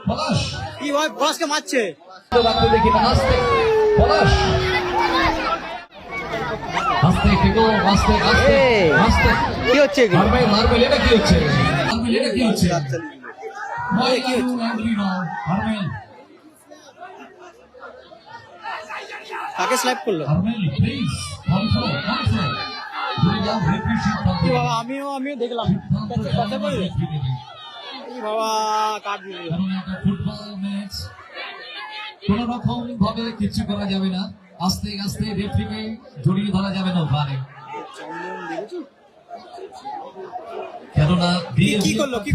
কি ভাই পলাশকে মারছে দেখি না আস্তে পলাশ আস্তে টিকো আস্তে আস্তে আস্তে কি হচ্ছে এগুলো? মার্বেল এটা কি হচ্ছে মার্বেল এটা কি হচ্ছে কি হচ্ছে? মার্বেল কাকে স্লাইপ করলো? মার্বেল প্লিজ কন্ট্রোল কন্ট্রোল কি বাবা আমিও দেখলাম কথা বললে কি বাবা কাট দিল ফুটবল ম্যাচ কোন রকম ভাবে কিছু করা যাবে না আস্তে আস্তে রেফারিকে জড়িয়ে ধরা যাবে না ওখানে কেননা কি করলো কি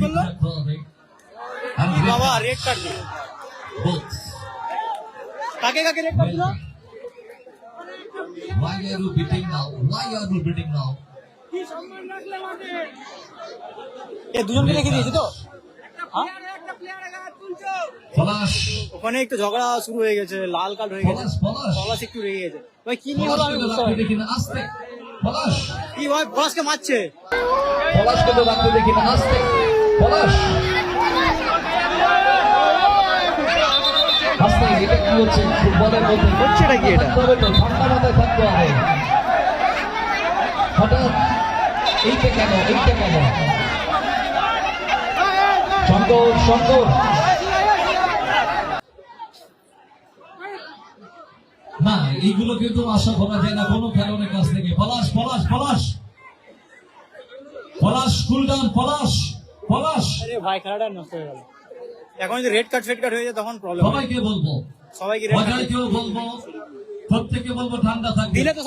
বাবা রেড কার্ড দিল কাকে রেড কার্ড দিল? Why are you beating now? Why are you beating now? এ দুজনকে রেখে দিয়েছে তো পলাশ ওখানে একটু ঝগড়া শুরু হয়ে গেছে লাল কার্ড হয়ে গেছে পলাশ একটু রেগে গেছে ভাই কি নিয়ে হলো আমি বুঝতে পারি দেখি না আস্তে পলাশ কি ভাই পলাশকে মারছে পলাশকে তো রাখতে দেখি না আস্তে পলাশ আস্তে এটা কি হচ্ছে ফুটবলের মধ্যে হচ্ছেটা কি এটা? ঠান্ডা মাথায় থাকতে হবে হঠাৎ এইটা কেন শঙ্কর না এইগুলো কিন্তু আশা করা যায় না কোনো খেলোয়াড়ের কাছ থেকে পলাশ কুল ডাউন পলাশ আরে ভাই খেলাটা নষ্ট হয়ে গেল এখন যদি রেড কার্ড হয়ে যায় তখন প্রবলেম সবাইকে বলবো সবাইকে রেড কার্ড বলবো প্রত্যেকে বলবো ঠান্ডা থাকবে দিলে তো